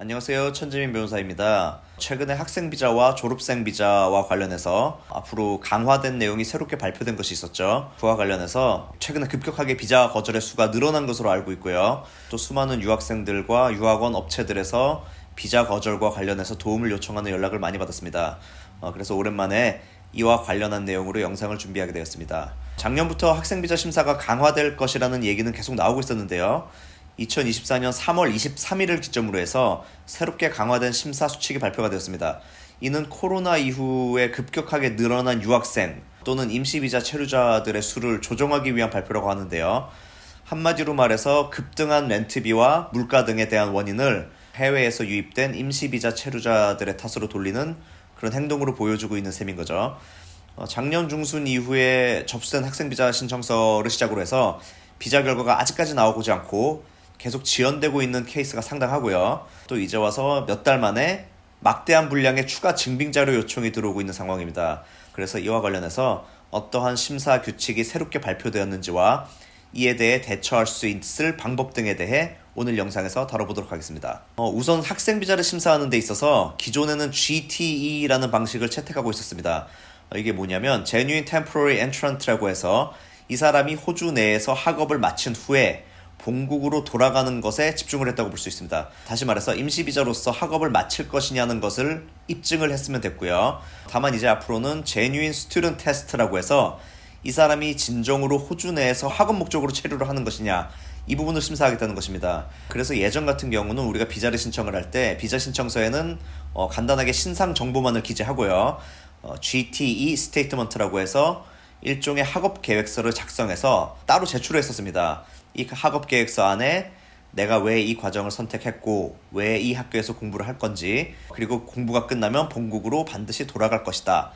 안녕하세요. 천지민 변호사입니다. 최근에 학생 비자와 졸업생 비자와 관련해서 앞으로 강화된 내용이 새롭게 발표된 것이 있었죠. 그와 관련해서 최근에 급격하게 비자 거절의 수가 늘어난 것으로 알고 있고요. 또 수많은 유학생들과 유학원 업체들에서 비자 거절과 관련해서 도움을 요청하는 연락을 많이 받았습니다. 그래서 오랜만에 이와 관련한 내용으로 영상을 준비하게 되었습니다. 작년부터 학생 비자 심사가 강화될 것이라는 얘기는 계속 나오고 있었는데요. 2024년 3월 23일을 기점으로 해서 새롭게 강화된 심사 수칙이 발표가 되었습니다. 이는 코로나 이후에 급격하게 늘어난 유학생 또는 임시비자 체류자들의 수를 조정하기 위한 발표라고 하는데요. 한마디로 말해서 급등한 렌트비와 물가 등에 대한 원인을 해외에서 유입된 임시비자 체류자들의 탓으로 돌리는 그런 행동으로 보여주고 있는 셈인 거죠. 작년 중순 이후에 접수된 학생비자 신청서를 시작으로 해서 비자 결과가 아직까지 나오지 않고 계속 지연되고 있는 케이스가 상당하고요. 또 이제 와서 몇 달 만에 막대한 분량의 추가 증빙자료 요청이 들어오고 있는 상황입니다. 그래서 이와 관련해서 어떠한 심사 규칙이 새롭게 발표되었는지와 이에 대해 대처할 수 있을 방법 등에 대해 오늘 영상에서 다뤄보도록 하겠습니다. 우선 학생 비자를 심사하는 데 있어서 기존에는 GTE라는 방식을 채택하고 있었습니다. 이게 뭐냐면 Genuine Temporary Entrant라고 해서 이 사람이 호주 내에서 학업을 마친 후에 본국으로 돌아가는 것에 집중을 했다고 볼 수 있습니다. 다시 말해서 임시비자로서 학업을 마칠 것이냐는 것을 입증을 했으면 됐고요. 다만 이제 앞으로는 Genuine Student Test라고 해서 이 사람이 진정으로 호주 내에서 학업 목적으로 체류를 하는 것이냐, 이 부분을 심사하겠다는 것입니다. 그래서 예전 같은 경우는 우리가 비자를 신청을 할 때 비자 신청서에는 간단하게 신상 정보만을 기재하고요. GTE 스테이트먼트라고 해서 일종의 학업 계획서를 작성해서 따로 제출했었습니다. 이 학업 계획서 안에 내가 왜 이 과정을 선택했고 왜 이 학교에서 공부를 할 건지, 그리고 공부가 끝나면 본국으로 반드시 돌아갈 것이다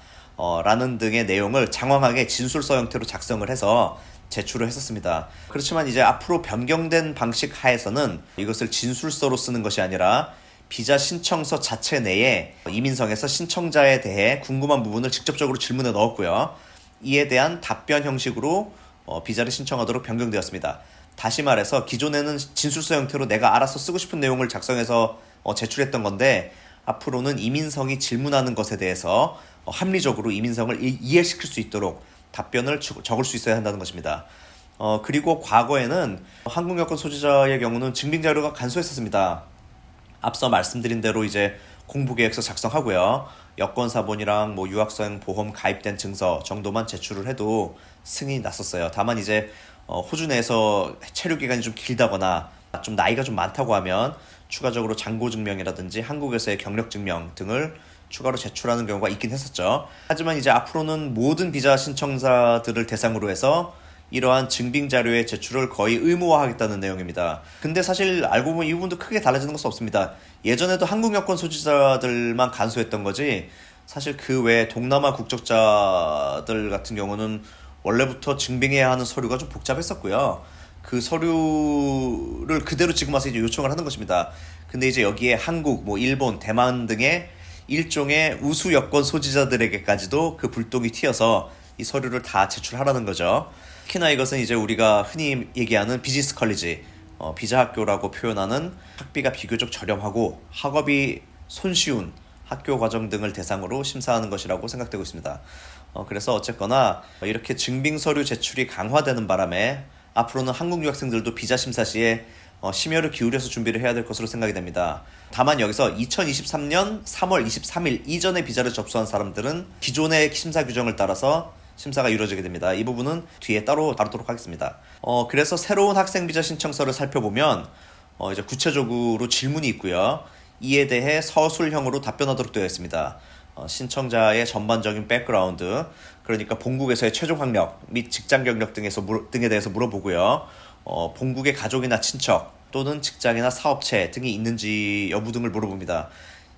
라는 등의 내용을 장황하게 진술서 형태로 작성을 해서 제출을 했었습니다. 그렇지만 이제 앞으로 변경된 방식 하에서는 이것을 진술서로 쓰는 것이 아니라 비자 신청서 자체 내에 이민성에서 신청자에 대해 궁금한 부분을 직접적으로 질문에 넣었고요. 이에 대한 답변 형식으로 비자를 신청하도록 변경되었습니다. 다시 말해서 기존에는 진술서 형태로 내가 알아서 쓰고 싶은 내용을 작성해서 제출했던 건데, 앞으로는 이민성이 질문하는 것에 대해서 합리적으로 이민성을 이해시킬 수 있도록 답변을 적을 수 있어야 한다는 것입니다. 그리고 과거에는 한국 여권 소지자의 경우는 증빙자료가 간소했었습니다. 앞서 말씀드린 대로 이제 공부계획서 작성하고요. 여권사본이랑 유학생 보험 가입된 증서 정도만 제출을 해도 승인이 났었어요. 다만 이제 호주 내에서 체류 기간이 좀 길다거나 좀 나이가 좀 많다고 하면 추가적으로 장고증명이라든지 한국에서의 경력증명 등을 추가로 제출하는 경우가 있긴 했었죠. 하지만 이제 앞으로는 모든 비자 신청자들을 대상으로 해서 이러한 증빙자료의 제출을 거의 의무화하겠다는 내용입니다. 근데 사실 알고 보면 이 부분도 크게 달라지는 것은 없습니다. 예전에도 한국 여권 소지자들만 간소했던 거지, 사실 그 외에 동남아 국적자들 같은 경우는 원래부터 증빙해야 하는 서류가 좀 복잡했었고요. 그 서류를 그대로 지금 와서 이제 요청을 하는 것입니다. 근데 이제 여기에 한국, 일본, 대만 등의 일종의 우수 여권 소지자들에게까지도 그 불똥이 튀어서 이 서류를 다 제출하라는 거죠. 특히나 이것은 이제 우리가 흔히 얘기하는 비즈니스 컬리지, 비자 학교라고 표현하는 학비가 비교적 저렴하고 학업이 손쉬운 학교 과정 등을 대상으로 심사하는 것이라고 생각되고 있습니다. 그래서 어쨌거나 이렇게 증빙 서류 제출이 강화되는 바람에 앞으로는 한국 유학생들도 비자 심사 시에 심혈을 기울여서 준비를 해야 될 것으로 생각이 됩니다. 다만 여기서 2023년 3월 23일 이전에 비자를 접수한 사람들은 기존의 심사 규정을 따라서 심사가 이루어지게 됩니다. 이 부분은 뒤에 따로 다루도록 하겠습니다. 그래서 새로운 학생 비자 신청서를 살펴보면 이제 구체적으로 질문이 있고요. 이에 대해 서술형으로 답변하도록 되어 있습니다. 신청자의 전반적인 백그라운드, 그러니까 본국에서의 최종 학력 및 직장 경력 등에 대해서 물어보고요. 본국의 가족이나 친척 또는 직장이나 사업체 등이 있는지 여부 등을 물어봅니다.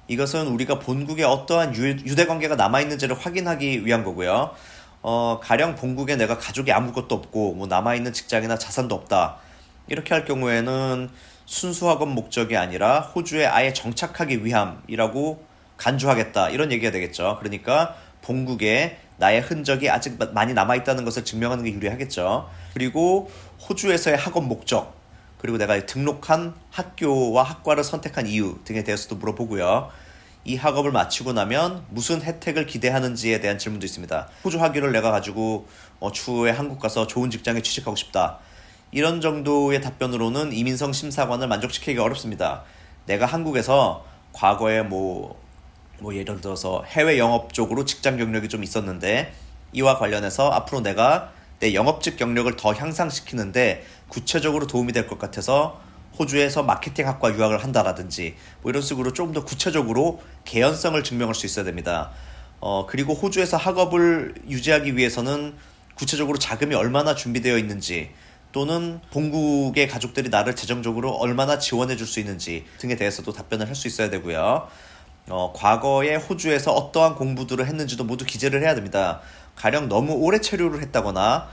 이것은 우리가 본국에 어떠한 유대관계가 남아있는지를 확인하기 위한 거고요. 가령 본국에 내가 가족이 아무것도 없고 남아있는 직장이나 자산도 없다, 이렇게 할 경우에는 순수 학업 목적이 아니라 호주에 아예 정착하기 위함이라고 간주하겠다, 이런 얘기가 되겠죠. 그러니까 본국에 나의 흔적이 아직 많이 남아있다는 것을 증명하는 게 유리하겠죠. 그리고 호주에서의 학업 목적, 그리고 내가 등록한 학교와 학과를 선택한 이유 등에 대해서도 물어보고요. 이 학업을 마치고 나면 무슨 혜택을 기대하는지에 대한 질문도 있습니다. 호주 학위를 내가 가지고 추후에 한국 가서 좋은 직장에 취직하고 싶다. 이런 정도의 답변으로는 이민성 심사관을 만족시키기가 어렵습니다. 내가 한국에서 과거에 예를 들어서 해외 영업 쪽으로 직장 경력이 좀 있었는데 이와 관련해서 앞으로 내가 내 영업직 경력을 더 향상시키는데 구체적으로 도움이 될 것 같아서 호주에서 마케팅 학과 유학을 한다라든지 이런 식으로 조금 더 구체적으로 개연성을 증명할 수 있어야 됩니다. 그리고 호주에서 학업을 유지하기 위해서는 구체적으로 자금이 얼마나 준비되어 있는지 또는 본국의 가족들이 나를 재정적으로 얼마나 지원해 줄 수 있는지 등에 대해서도 답변을 할 수 있어야 되고요. 과거에 호주에서 어떠한 공부들을 했는지도 모두 기재를 해야 됩니다. 가령 너무 오래 체류를 했다거나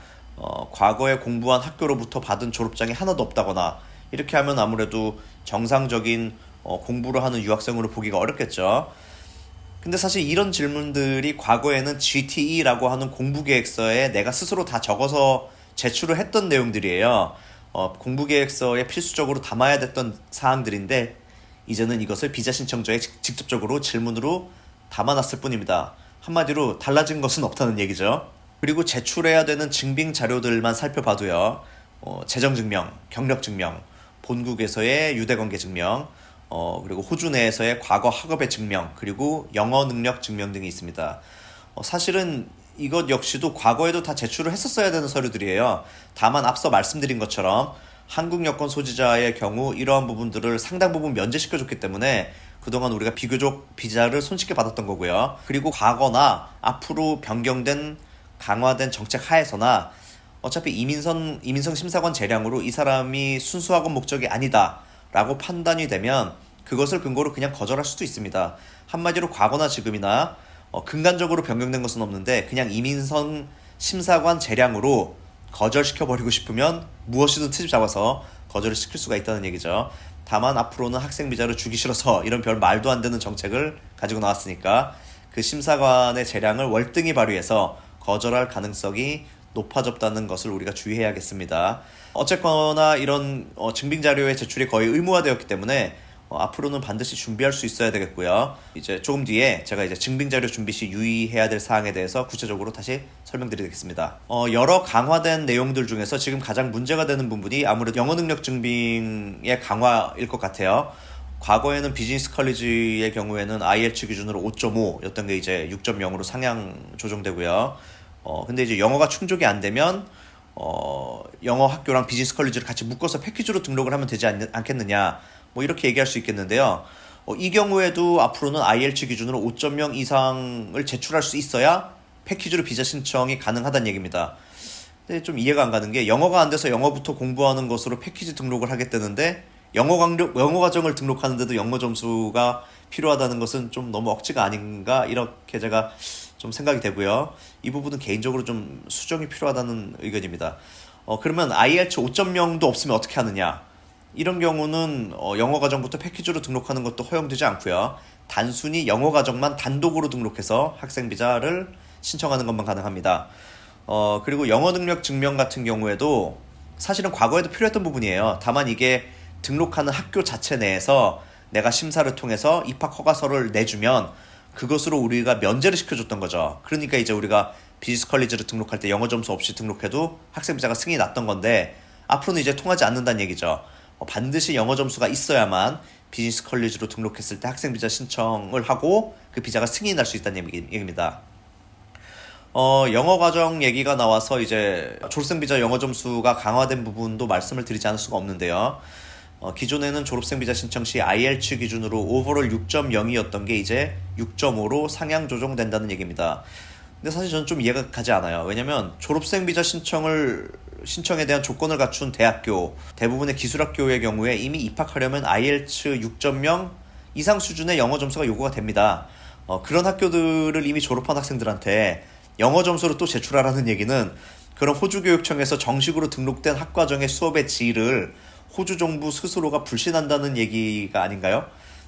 과거에 공부한 학교로부터 받은 졸업장이 하나도 없다거나 이렇게 하면 아무래도 정상적인 공부를 하는 유학생으로 보기가 어렵겠죠. 근데 사실 이런 질문들이 과거에는 GTE라고 하는 공부계획서에 내가 스스로 다 적어서 제출을 했던 내용들이에요. 공부계획서에 필수적으로 담아야 됐던 사항들인데 이제는 이것을 비자 신청자에 직접적으로 질문으로 담아놨을 뿐입니다. 한마디로 달라진 것은 없다는 얘기죠. 그리고 제출해야 되는 증빙 자료들만 살펴봐도요. 재정증명, 경력증명, 본국에서의 유대관계 증명, 그리고 호주 내에서의 과거 학업의 증명, 그리고 영어 능력 증명 등이 있습니다. 사실은 이것 역시도 과거에도 다 제출을 했었어야 되는 서류들이에요. 다만 앞서 말씀드린 것처럼 한국 여권 소지자의 경우 이러한 부분들을 상당 부분 면제시켜줬기 때문에 그동안 우리가 비교적 비자를 손쉽게 받았던 거고요. 그리고 과거나 앞으로 변경된 강화된 정책 하에서나 어차피 이민성 심사관 재량으로 이 사람이 순수학업 목적이 아니다 라고 판단이 되면 그것을 근거로 그냥 거절할 수도 있습니다. 한마디로 과거나 지금이나 근간적으로 변경된 것은 없는데 그냥 이민성 심사관 재량으로 거절시켜버리고 싶으면 무엇이든 트집 잡아서 거절을 시킬 수가 있다는 얘기죠. 다만 앞으로는 학생 비자를 주기 싫어서 이런 별 말도 안 되는 정책을 가지고 나왔으니까 그 심사관의 재량을 월등히 발휘해서 거절할 가능성이 높아졌다는 것을 우리가 주의해야겠습니다. 어쨌거나 이런 증빙자료의 제출이 거의 의무화되었기 때문에 앞으로는 반드시 준비할 수 있어야 되겠고요. 이제 조금 뒤에 제가 이제 증빙자료 준비 시 유의해야 될 사항에 대해서 구체적으로 다시 설명드리겠습니다. 여러 강화된 내용들 중에서 지금 가장 문제가 되는 부분이 아무래도 영어 능력 증빙의 강화일 것 같아요. 과거에는 비즈니스 컬리지의 경우에는 IELTS 기준으로 5.5였던 게 이제 6.0으로 상향 조정되고요. 근데 이제 영어가 충족이 안 되면 영어 학교랑 비즈니스 컬리지를 같이 묶어서 패키지로 등록을 하면 되지 않겠느냐 이렇게 얘기할 수 있겠는데요. 이 경우에도 앞으로는 IELTS 기준으로 5.0 이상을 제출할 수 있어야 패키지로 비자 신청이 가능하다는 얘기입니다. 근데 좀 이해가 안 가는 게 영어가 안 돼서 영어부터 공부하는 것으로 패키지 등록을 하겠다는데 영어 과정을 등록하는데도 영어 점수가 필요하다는 것은 좀 너무 억지가 아닌가 이렇게 제가 좀 생각이 되고요. 이 부분은 개인적으로 좀 수정이 필요하다는 의견입니다. 그러면 IELTS 5.0도 없으면 어떻게 하느냐? 이런 경우는 영어 과정부터 패키지로 등록하는 것도 허용되지 않고요. 단순히 영어 과정만 단독으로 등록해서 학생 비자를 신청하는 것만 가능합니다. 그리고 영어 능력 증명 같은 경우에도 사실은 과거에도 필요했던 부분이에요. 다만 이게 등록하는 학교 자체 내에서 내가 심사를 통해서 입학 허가서를 내주면 그것으로 우리가 면제를 시켜줬던 거죠. 그러니까 이제 우리가 비즈니스 컬리지를 등록할 때 영어 점수 없이 등록해도 학생 비자가 승인이 났던 건데 앞으로는 이제 통하지 않는다는 얘기죠. 반드시 영어 점수가 있어야만 비즈니스 컬리지로 등록했을 때 학생 비자 신청을 하고 그 비자가 승인이 날 수 있다는 얘기입니다. 영어 과정 얘기가 나와서 이제 졸업생 비자 영어 점수가 강화된 부분도 말씀을 드리지 않을 수가 없는데요. 기존에는 졸업생 비자 신청 시 IELTS 기준으로 오버롤 6.0이었던 게 이제 6.5로 상향 조정된다는 얘기입니다. 근데 사실 저는 좀 이해가 가지 않아요. 왜냐면 졸업생 비자 신청에 대한 조건을 갖춘 대학교, 대부분의 기술학교의 경우에 이미 입학하려면 IELTS 6.0 이상 수준의 영어 점수가 요구가 됩니다. 그런 학교들을 이미 졸업한 학생들한테 영어 점수를 또 제출하라는 얘기는 그런 호주교육청에서 정식으로 등록된 학과정의 수업의 질을 호주 정부 스스로가 불신한다는 얘기가 아닌가요?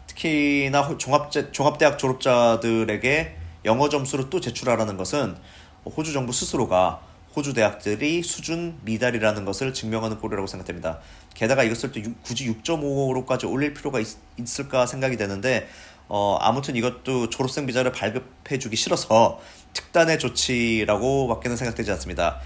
특히나 종합대학 졸업자들에게 영어 점수를 또 제출하라는 것은 호주 정부 스스로가 호주 대학들이 수준 미달이라는 것을 증명하는 꼴이라고 생각됩니다. 게다가 이것을 또 굳이 6.5로까지 올릴 필요가 있을까 생각이 되는데 아무튼 이것도 졸업생 비자를 발급해주기 싫어서 특단의 조치라고 밖에는 생각되지 않습니다.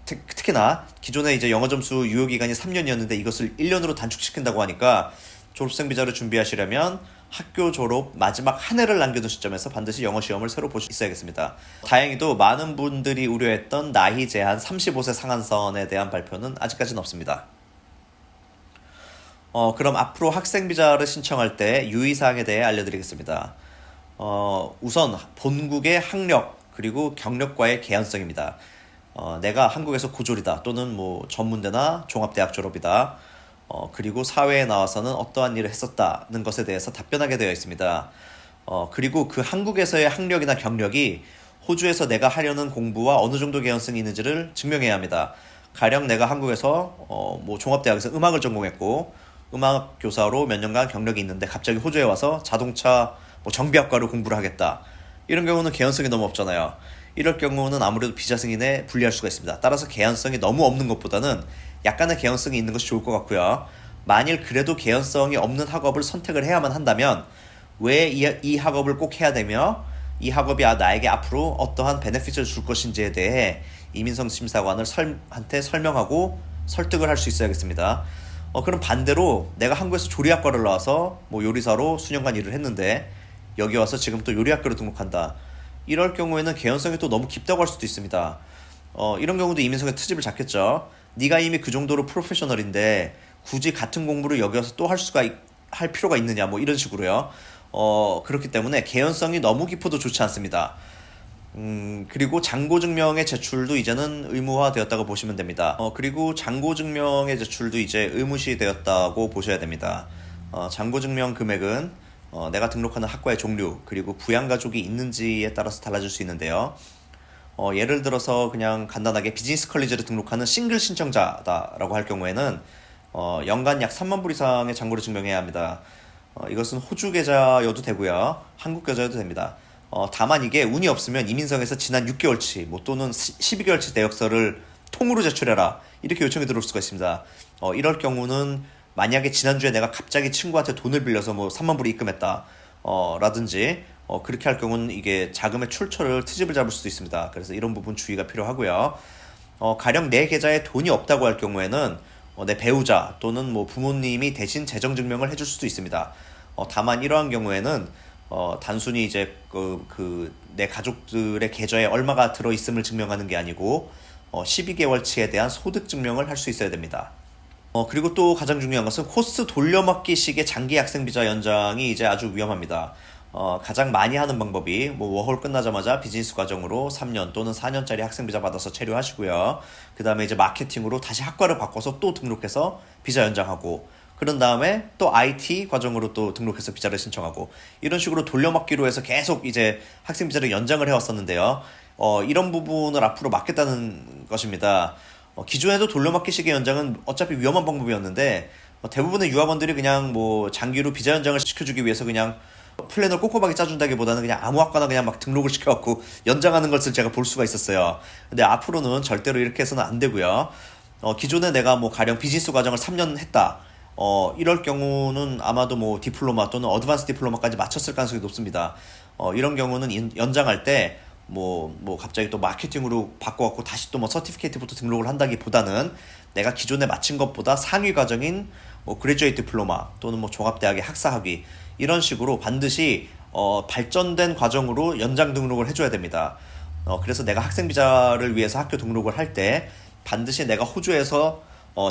특히나 기존에 이제 영어 점수 유효 기간이 3년이었는데 이것을 1년으로 단축시킨다고 하니까 졸업생 비자를 준비하시려면 학교 졸업 마지막 한 해를 남겨둔 시점에서 반드시 영어 시험을 새로 볼 수 있어야겠습니다. 다행히도 많은 분들이 우려했던 나이 제한 35세 상한선에 대한 발표는 아직까지는 없습니다. 그럼 앞으로 학생 비자를 신청할 때 유의사항에 대해 알려드리겠습니다. 우선 본국의 학력 그리고 경력과의 개연성입니다. 내가 한국에서 고졸이다 또는 뭐 전문대나 종합대학 졸업이다. 그리고 사회에 나와서는 어떠한 일을 했었다는 것에 대해서 답변하게 되어 있습니다. 그리고 그 한국에서의 학력이나 경력이 호주에서 내가 하려는 공부와 어느 정도 개연성이 있는지를 증명해야 합니다. 가령 내가 한국에서 뭐 종합대학에서 음악을 전공했고 음악 교사로 몇 년간 경력이 있는데 갑자기 호주에 와서 자동차 뭐 정비학과로 공부를 하겠다. 이런 경우는 개연성이 너무 없잖아요. 이럴 경우는 아무래도 비자 승인에 불리할 수가 있습니다. 따라서 개연성이 너무 없는 것보다는 약간의 개연성이 있는 것이 좋을 것 같고요. 만일 그래도 개연성이 없는 학업을 선택을 해야만 한다면 왜 이 학업을 꼭 해야 되며 이 학업이 나에게 앞으로 어떠한 베네핏을 줄 것인지에 대해 이민성 심사관한테 설명하고 설득을 할 수 있어야겠습니다. 그럼 반대로 내가 한국에서 조리학과를 나와서 뭐 요리사로 수년간 일을 했는데 여기 와서 지금 또 요리학교로 등록한다. 이럴 경우에는 개연성이 또 너무 깊다고 할 수도 있습니다. 이런 경우도 이민성의 트집을 잡겠죠. 네가 이미 그 정도로 프로페셔널인데 굳이 같은 공부를 여기 와서 또 할 필요가 있느냐 뭐 이런 식으로요. 그렇기 때문에 개연성이 너무 깊어도 좋지 않습니다. 그리고 잔고증명의 제출도 이제는 의무화되었다고 보시면 됩니다. 그리고 잔고증명의 제출도 이제 의무시 되었다고 보셔야 됩니다. 잔고증명 금액은 내가 등록하는 학과의 종류 그리고 부양가족이 있는지에 따라서 달라질 수 있는데요. 예를 들어서 그냥 간단하게 비즈니스 컬리지를 등록하는 싱글 신청자다라고 할 경우에는 연간 약 3만 불 이상의 잔고를 증명해야 합니다. 이것은 호주 계좌여도 되고요. 한국 계좌여도 됩니다. 다만 이게 운이 없으면 이민성에서 지난 6개월치 뭐 또는 12개월치 내역서를 통으로 제출해라 이렇게 요청이 들어올 수가 있습니다. 이럴 경우는 만약에 지난주에 내가 갑자기 친구한테 돈을 빌려서 뭐 3만 불을 입금했다 라든지 그렇게 할 경우는 이게 자금의 출처를 트집을 잡을 수도 있습니다. 그래서 이런 부분 주의가 필요하고요. 가령 내 계좌에 돈이 없다고 할 경우에는 내 배우자 또는 뭐 부모님이 대신 재정 증명을 해줄 수도 있습니다. 다만 이러한 경우에는 단순히 이제 내 가족들의 계좌에 얼마가 들어있음을 증명하는 게 아니고 12개월치에 대한 소득 증명을 할 수 있어야 됩니다. 그리고 또 가장 중요한 것은 코스 돌려막기식의 장기 학생 비자 연장이 이제 아주 위험합니다. 가장 많이 하는 방법이 뭐 워홀 끝나자마자 비즈니스 과정으로 3년 또는 4년짜리 학생 비자 받아서 체류하시고요. 그 다음에 이제 마케팅으로 다시 학과를 바꿔서 또 등록해서 비자 연장하고 그런 다음에 또 IT 과정으로 또 등록해서 비자를 신청하고 이런 식으로 돌려막기로 해서 계속 이제 학생 비자를 연장을 해왔었는데요. 이런 부분을 앞으로 막겠다는 것입니다. 기존에도 돌려막기식의 연장은 어차피 위험한 방법이었는데 대부분의 유학원들이 그냥 뭐 장기로 비자 연장을 시켜주기 위해서 그냥 플랜을 꼼꼼하게 짜준다기보다는 그냥 아무 학과나 그냥 막 등록을 시켜갖고 연장하는 것을 제가 볼 수가 있었어요. 근데 앞으로는 절대로 이렇게 해서는 안 되고요. 기존에 내가 뭐 가령 비즈니스 과정을 3년 했다. 이럴 경우는 아마도 뭐 디플로마 또는 어드밴스 디플로마까지 마쳤을 가능성이 높습니다. 이런 경우는 연장할 때 뭐 갑자기 또 마케팅으로 바꿔갖고 다시 또 뭐 서티피케이트부터 등록을 한다기보다는 내가 기존에 마친 것보다 상위 과정인 뭐 그레주에이트 디플로마 또는 뭐 종합대학의 학사학위 이런 식으로 반드시 발전된 과정으로 연장 등록을 해줘야 됩니다. 그래서 내가 학생 비자를 위해서 학교 등록을 할 때 반드시 내가 호주에서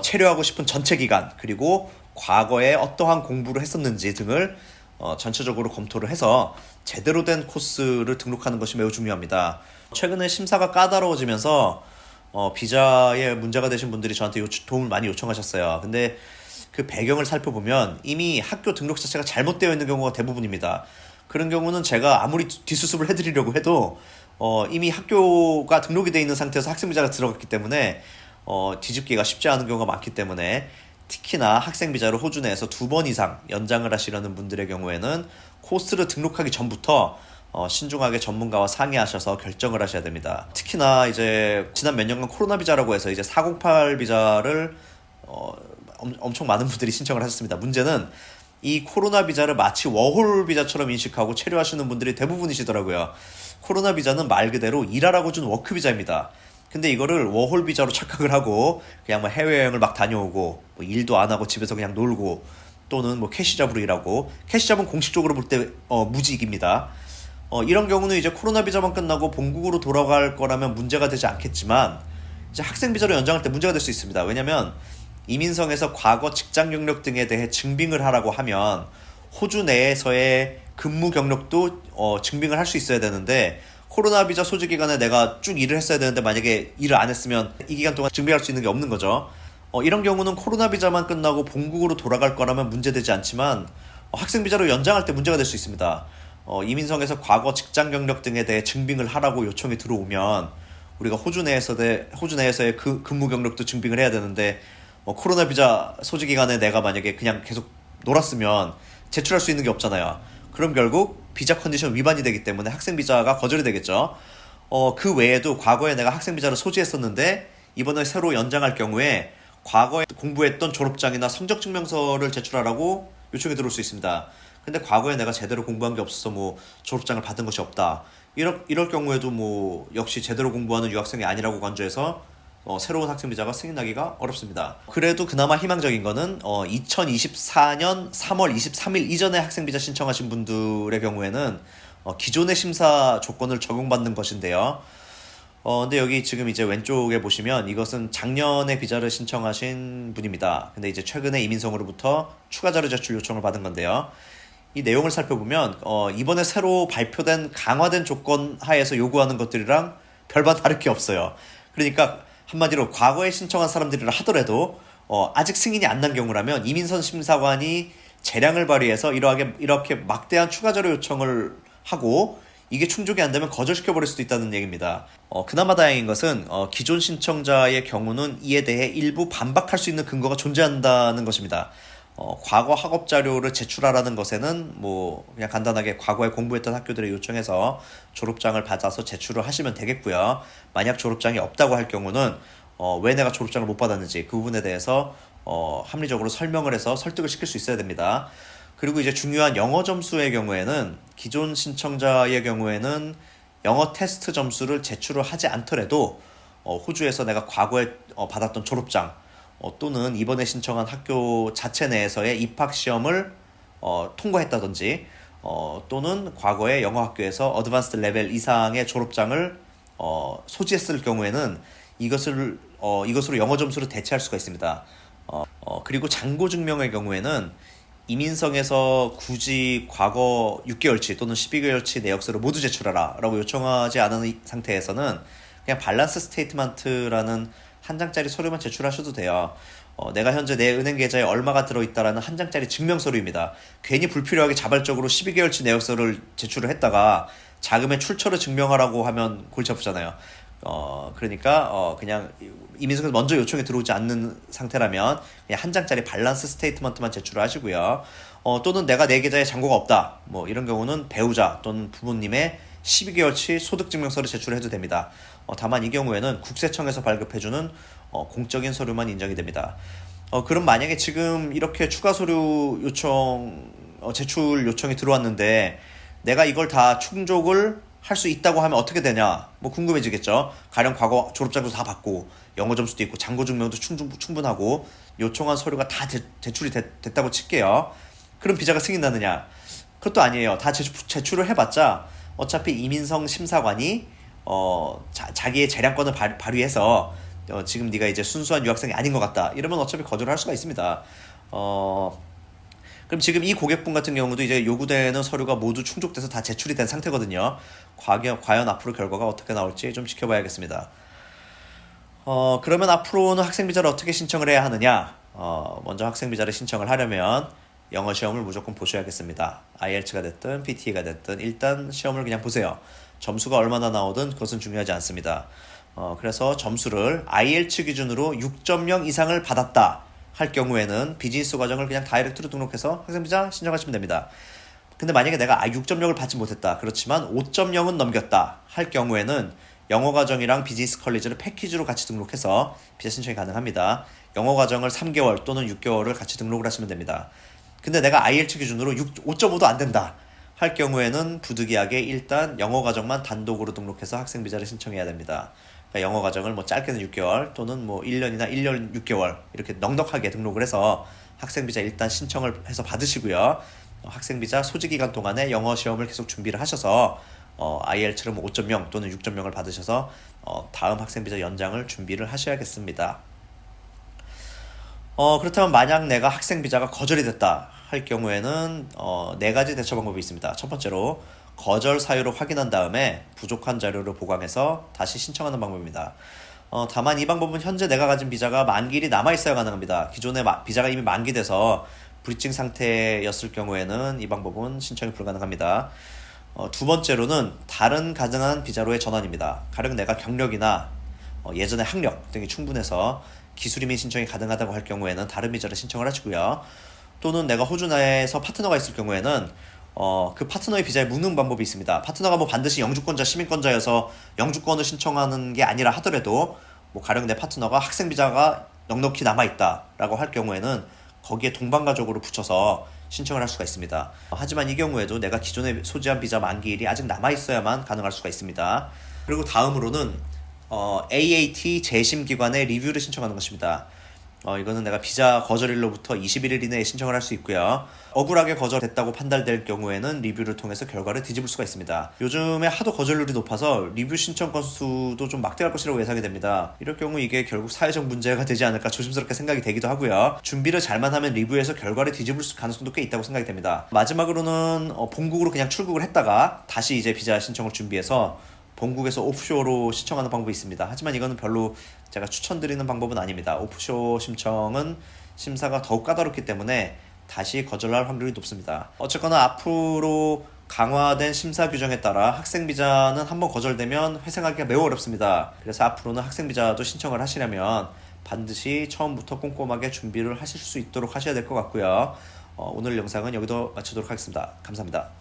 체류하고 싶은 전체 기간 그리고 과거에 어떠한 공부를 했었는지 등을 전체적으로 검토를 해서 제대로 된 코스를 등록하는 것이 매우 중요합니다. 최근에 심사가 까다로워지면서 비자에 문제가 되신 분들이 저한테 도움을 많이 요청하셨어요. 근데 그 배경을 살펴보면 이미 학교 등록 자체가 잘못되어 있는 경우가 대부분입니다. 그런 경우는 제가 아무리 뒷수습을 해드리려고 해도 이미 학교가 등록이 되어 있는 상태에서 학생 비자가 들어갔기 때문에 뒤집기가 쉽지 않은 경우가 많기 때문에 특히나 학생 비자를 호주 내에서 2번 이상 연장을 하시려는 분들의 경우에는 코스를 등록하기 전부터 신중하게 전문가와 상의하셔서 결정을 하셔야 됩니다. 특히나 이제 지난 몇 년간 코로나 비자라고 해서 이제 408 비자를 엄청 많은 분들이 신청을 하셨습니다. 문제는 이 코로나 비자를 마치 워홀 비자처럼 인식하고 체류하시는 분들이 대부분이시더라고요. 코로나 비자는 말 그대로 일하라고 준 워크 비자입니다. 근데 이거를 워홀 비자로 착각을 하고 그냥 뭐 해외여행을 막 다녀오고 뭐 일도 안 하고 집에서 그냥 놀고 또는 뭐 캐시잡으로 일하고, 캐시잡은 공식적으로 볼 때 무직입니다. 이런 경우는 이제 코로나 비자만 끝나고 본국으로 돌아갈 거라면 문제가 되지 않겠지만 이제 학생 비자로 연장할 때 문제가 될 수 있습니다. 왜냐면 이민성에서 과거 직장 경력 등에 대해 증빙을 하라고 하면 호주 내에서의 근무 경력도 증빙을 할 수 있어야 되는데, 코로나 비자 소지 기간에 내가 쭉 일을 했어야 되는데 만약에 일을 안 했으면 이 기간 동안 증빙할 수 있는 게 없는 거죠. 이런 경우는 코로나 비자만 끝나고 본국으로 돌아갈 거라면 문제되지 않지만 학생 비자로 연장할 때 문제가 될 수 있습니다. 이민성에서 과거 직장 경력 등에 대해 증빙을 하라고 요청이 들어오면 우리가 호주 내에서의 그 근무 경력도 증빙을 해야 되는데 코로나 비자 소지 기간에 내가 만약에 그냥 계속 놀았으면 제출할 수 있는 게 없잖아요. 그럼 결국 비자 컨디션 위반이 되기 때문에 학생 비자가 거절이 되겠죠. 그 외에도 과거에 내가 학생 비자를 소지했었는데 이번에 새로 연장할 경우에 과거에 공부했던 졸업장이나 성적 증명서를 제출하라고 요청이 들어올 수 있습니다. 근데 과거에 내가 제대로 공부한 게 없어서 뭐 졸업장을 받은 것이 없다, 이럴 경우에도 뭐 역시 제대로 공부하는 유학생이 아니라고 간주해서 새로운 학생 비자가 승인하기가 어렵습니다. 그래도 그나마 희망적인 거는 2024년 3월 23일 이전에 학생 비자 신청하신 분들의 경우에는 기존의 심사 조건을 적용받는 것인데요. 근데 여기 지금 이제 왼쪽에 보시면 이것은 작년에 비자를 신청하신 분입니다. 근데 이제 최근에 이민성으로부터 추가 자료 제출 요청을 받은 건데요. 이 내용을 살펴보면 이번에 새로 발표된 강화된 조건 하에서 요구하는 것들이랑 별반 다를 게 없어요. 그러니까 한마디로 과거에 신청한 사람들이라 하더라도 아직 승인이 안 난 경우라면 이민선 심사관이 재량을 발휘해서 이렇게 막대한 추가 자료 요청을 하고 이게 충족이 안 되면 거절시켜버릴 수도 있다는 얘기입니다. 그나마 다행인 것은 기존 신청자의 경우는 이에 대해 일부 반박할 수 있는 근거가 존재한다는 것입니다. 과거 학업 자료를 제출하라는 것에는 뭐 그냥 간단하게 과거에 공부했던 학교들에 요청해서 졸업장을 받아서 제출을 하시면 되겠고요. 만약 졸업장이 없다고 할 경우는 왜 내가 졸업장을 못 받았는지 그 부분에 대해서 합리적으로 설명을 해서 설득을 시킬 수 있어야 됩니다. 그리고 이제 중요한 영어 점수의 경우에는 기존 신청자의 경우에는 영어 테스트 점수를 제출을 하지 않더라도 호주에서 내가 과거에 받았던 졸업장 또는 이번에 신청한 학교 자체 내에서의 입학시험을 통과했다든지 또는 과거에 영어학교에서 어드밴스드 레벨 이상의 졸업장을 소지했을 경우에는 이것으로 영어 점수를 대체할 수가 있습니다. 그리고 장고증명의 경우에는 이민성에서 굳이 과거 6개월치 또는 12개월치 내역서를 모두 제출하라 라고 요청하지 않은 상태에서는 그냥 밸런스 스테이트먼트라는 한 장짜리 서류만 제출하셔도 돼요. 내가 현재 내 은행 계좌에 얼마가 들어있다라는 한 장짜리 증명서류입니다. 괜히 불필요하게 자발적으로 12개월치 내역서를 제출을 했다가 자금의 출처를 증명하라고 하면 골치 아프잖아요. 그러니까 그냥 이민성에서 먼저 요청이 들어오지 않는 상태라면 그냥 한 장짜리 밸런스 스테이트먼트만 제출을 하시고요. 또는 내가 내 계좌에 잔고가 없다, 뭐 이런 경우는 배우자 또는 부모님의 12개월치 소득증명서를 제출해도 됩니다. 다만 이 경우에는 국세청에서 발급해주는 공적인 서류만 인정이 됩니다. 그럼 만약에 지금 이렇게 추가 서류 요청 제출 요청이 들어왔는데 내가 이걸 다 충족을 할 수 있다고 하면 어떻게 되냐, 뭐 궁금해지겠죠. 가령 과거 졸업장도 다 받고 영어 점수도 있고 잔고 증명도 충분하고 요청한 서류가 다 제출이 됐다고 칠게요. 그럼 비자가 승인나느냐? 그것도 아니에요. 다 제출을 해봤자 어차피 이민성 심사관이 자기의 재량권을 발휘해서 지금 네가 이제 순수한 유학생이 아닌 것 같다 이러면 어차피 거절을 할 수가 있습니다. 그럼 지금 이 고객분 같은 경우도 이제 요구되는 서류가 모두 충족돼서 다 제출이 된 상태거든요. 과연 앞으로 결과가 어떻게 나올지 좀 지켜봐야겠습니다. 그러면 앞으로는 학생비자를 어떻게 신청을 해야 하느냐? 먼저 학생비자를 신청을 하려면 영어 시험을 무조건 보셔야겠습니다. IELTS가 됐든 PTE가 됐든 일단 시험을 그냥 보세요. 점수가 얼마나 나오든 그것은 중요하지 않습니다. 그래서 점수를 IELTS 기준으로 6.0 이상을 받았다 할 경우에는 비즈니스 과정을 그냥 다이렉트로 등록해서 학생비자 신청하시면 됩니다. 근데 만약에 내가 6.0을 받지 못했다. 그렇지만 5.0은 넘겼다 할 경우에는 영어 과정이랑 비즈니스 컬리지를 패키지로 같이 등록해서 비자 신청이 가능합니다. 영어 과정을 3개월 또는 6개월을 같이 등록을 하시면 됩니다. 근데 내가 IELTS 기준으로 5.5도 안 된다 할 경우에는 부득이하게 일단 영어 과정만 단독으로 등록해서 학생 비자를 신청해야 됩니다. 그러니까 영어 과정을 뭐 짧게는 6개월 또는 뭐 1년이나 1년 6개월 이렇게 넉넉하게 등록을 해서 학생 비자 일단 신청을 해서 받으시고요. 학생 비자 소지 기간 동안에 영어 시험을 계속 준비를 하셔서 IELTS를 5.0 또는 6.0을 받으셔서 다음 학생 비자 연장을 준비를 하셔야겠습니다. 그렇다면 만약 내가 학생 비자가 거절이 됐다 할 경우에는 네 가지 대처 방법이 있습니다. 첫 번째로 거절 사유를 확인한 다음에 부족한 자료를 보강해서 다시 신청하는 방법입니다. 다만 이 방법은 현재 내가 가진 비자가 만기일이 남아있어야 가능합니다. 기존의 비자가 이미 만기돼서 브리징 상태였을 경우에는 이 방법은 신청이 불가능합니다. 두 번째로는 다른 가능한 비자로의 전환입니다. 가령 내가 경력이나 예전의 학력 등이 충분해서 기술 이민 신청이 가능하다고 할 경우에는 다른 비자를 신청을 하시고요. 또는 내가 호주 내에서 파트너가 있을 경우에는 그 파트너의 비자에 묻는 방법이 있습니다. 파트너가 뭐 반드시 영주권자, 시민권자여서 영주권을 신청하는 게 아니라 하더라도 뭐 가령 내 파트너가 학생 비자가 넉넉히 남아있다라고 할 경우에는 거기에 동반가족으로 붙여서 신청을 할 수가 있습니다. 하지만 이 경우에도 내가 기존에 소지한 비자 만기일이 아직 남아있어야만 가능할 수가 있습니다. 그리고 다음으로는 AAT 재심기관의 리뷰를 신청하는 것입니다. 이거는 내가 비자 거절일로부터 21일 이내에 신청을 할 수 있고요. 억울하게 거절됐다고 판단될 경우에는 리뷰를 통해서 결과를 뒤집을 수가 있습니다. 요즘에 하도 거절률이 높아서 리뷰 신청 건수도 좀 막대할 것이라고 예상이 됩니다. 이럴 경우 이게 결국 사회적 문제가 되지 않을까 조심스럽게 생각이 되기도 하고요. 준비를 잘만 하면 리뷰에서 결과를 뒤집을 가능성도 꽤 있다고 생각이 됩니다. 마지막으로는 본국으로 그냥 출국을 했다가 다시 이제 비자 신청을 준비해서 본국에서 오프쇼로 신청하는 방법이 있습니다. 하지만 이거는 별로 제가 추천드리는 방법은 아닙니다. 오프쇼 신청은 심사가 더욱 까다롭기 때문에 다시 거절할 확률이 높습니다. 어쨌거나 앞으로 강화된 심사 규정에 따라 학생 비자는 한번 거절되면 회생하기가 매우 어렵습니다. 그래서 앞으로는 학생 비자도 신청을 하시려면 반드시 처음부터 꼼꼼하게 준비를 하실 수 있도록 하셔야 될 것 같고요. 오늘 영상은 여기서 마치도록 하겠습니다. 감사합니다.